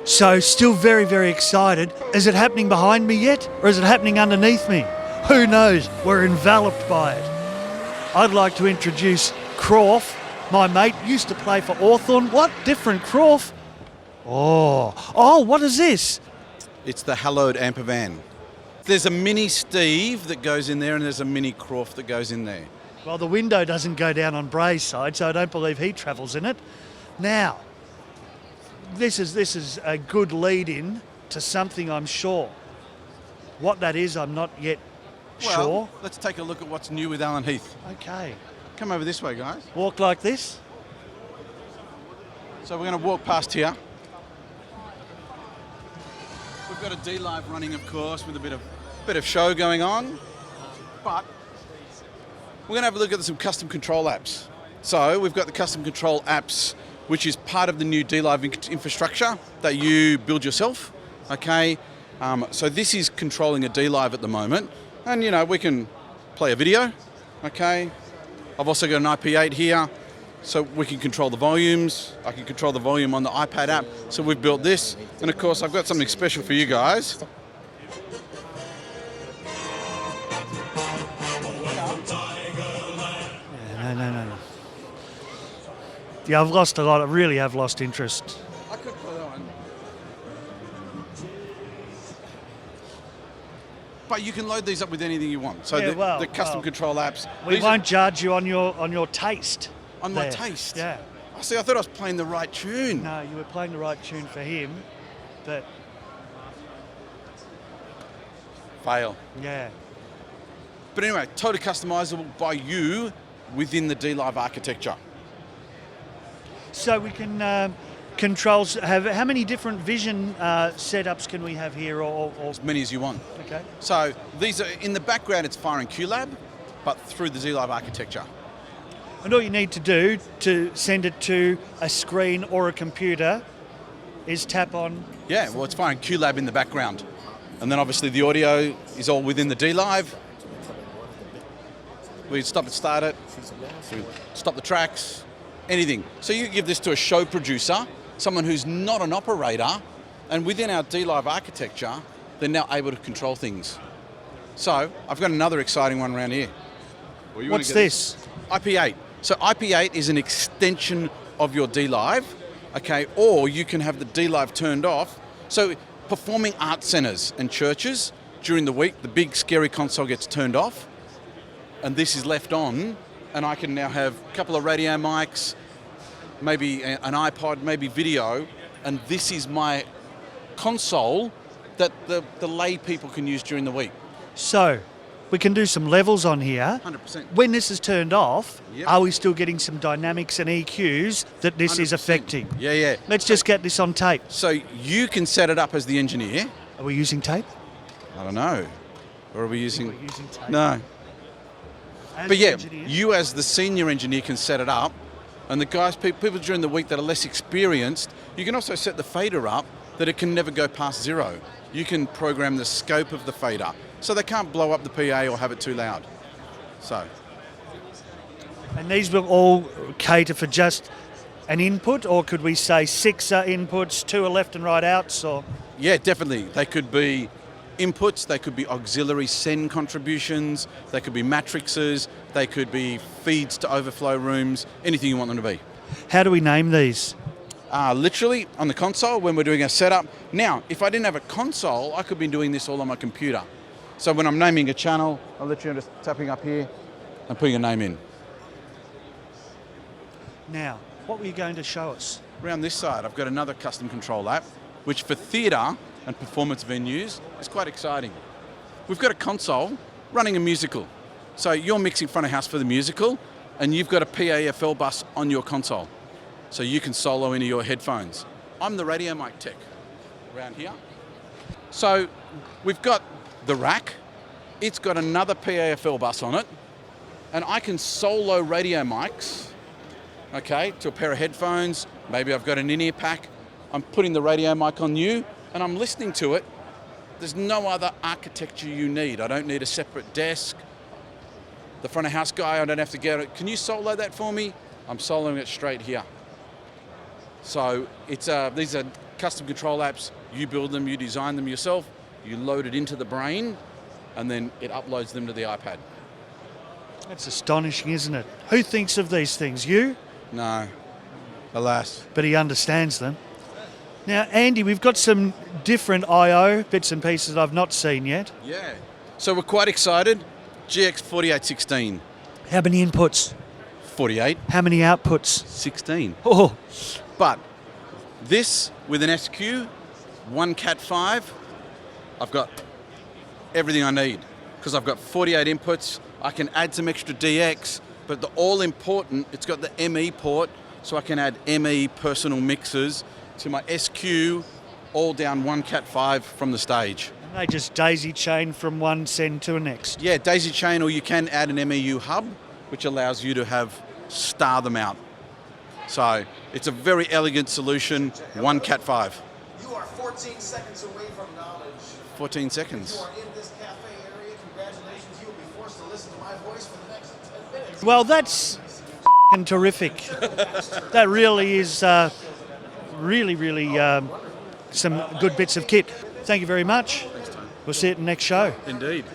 So still very, very excited. Is it happening behind me yet? Or is it happening underneath me? Who knows? We're enveloped by it. I'd like to introduce Crawf, my mate, used to play for Hawthorn. What? Different Crawf? Oh, what is this? It's the hallowed amper van. There's a mini Steve that goes in there and there's a mini Crawf that goes in there. Well, the window doesn't go down on Bray's side, so I don't believe he travels in it. Now, this is a good lead-in to something, I'm sure. What that is, I'm not yet sure. Let's take a look at what's new with Alan Heath. Okay. Come over this way, guys. Walk like this. So we're going to walk past here. We've got a D-Live running, of course, with a bit of show going on. But we're going to have a look at some custom control apps. So we've got the custom control apps, which is part of the new D-Live infrastructure that you build yourself. Okay. So this is controlling a D-Live at the moment. And, we can play a video. Okay. I've also got an IP8 here, so we can control the volumes. I can control the volume on the iPad app. So we've built this. And of course, I've got something special for you guys. No. Yeah, I've lost a lot. I really have lost interest. I could play that one. But you can load these up with anything you want. So the custom control apps. We won't judge you on your taste. On my taste? Yeah. Oh, see, I thought I was playing the right tune. No, you were playing the right tune for him, but... Fail. Yeah. But anyway, totally customizable by you within the D-Live architecture. So we can control, how many different vision setups can we have here? Or as many as you want. Okay. So these are, in the background it's firing QLab, but through the D-Live architecture. And all you need to do to send it to a screen or a computer is tap on... Yeah, well, it's firing QLab in the background. And then obviously the audio is all within the D-Live. We stop it, start it, stop the tracks, anything. So you give this to a show producer, someone who's not an operator, and within our D-Live architecture, they're now able to control things. So I've got another exciting one around here. What's this? IP8. So IP8 is an extension of your D-Live, okay, or you can have the D-Live turned off. So performing art centres and churches during the week, the big scary console gets turned off, and this is left on, and I can now have a couple of radio mics, maybe an iPod, maybe video, and this is my console that the lay people can use during the week. So, we can do some levels on here. 100%. When this is turned off, Yep. Are we still getting some dynamics and EQs that this 100%. is affecting? Yeah. Let's just get this on tape. So you can set it up as the engineer. Are we using tape? I don't know. Or are we using... We're using tape. No. As But yeah, engineer. you as the senior engineer can set it up, and the guys, people during the week that are less experienced, you can also set the fader up that it can never go past 0. You can program the scope of the fader, so they can't blow up the PA or have it too loud. So. And these will all cater for just an input, or could we say 6 inputs, 2 are left and right outs, or? Yeah, definitely. They could be inputs, they could be auxiliary send contributions, they could be matrices, they could be feeds to overflow rooms, anything you want them to be. How do we name these? Literally on the console when we're doing a setup. Now, if I didn't have a console, I could be doing this all on my computer. So when I'm naming a channel, I'm literally just tapping up here and putting a name in. Now, what were you going to show us? Around this side, I've got another custom control app, which for theatre and performance venues is quite exciting. We've got a console running a musical. So you're mixing front of house for the musical, and you've got a PAFL bus on your console. So you can solo into your headphones. I'm the radio mic tech around here. So we've got the rack. It's got another PAFL bus on it, and I can solo radio mics, okay, to a pair of headphones. Maybe I've got an in-ear pack. I'm putting the radio mic on you, and I'm listening to it. There's no other architecture you need. I don't need a separate desk. The front of house guy, I don't have to get it. Can you solo that for me? I'm soloing it straight here. So it's these are custom control apps, you build them, you design them yourself, you load it into the brain, and then it uploads them to the iPad. That's astonishing, isn't it? Who thinks of these things? You? No, alas. But he understands them. Now, Andy, we've got some different I/O bits and pieces that I've not seen yet. Yeah. So we're quite excited. GX4816. How many inputs? 48. How many outputs? 16. Oh, But this with an SQ, one Cat5, I've got everything I need because I've got 48 inputs. I can add some extra DX, but the all important, it's got the ME port, so I can add ME personal mixers to my SQ, all down one Cat5 from the stage. and they just daisy chain from one send to the next. Yeah, daisy chain, or you can add an MEU hub, which allows you to have star them out. So it's a very elegant solution, one Cat5. You are 14 seconds away from knowledge. 14 You seconds. are in this cafe area. Congratulations. You will be forced to listen to my voice for the next 10 minutes. Well, that's f***ing terrific. That really is really some good bits of kit. Thank you very much. We'll see you at the next show. Indeed.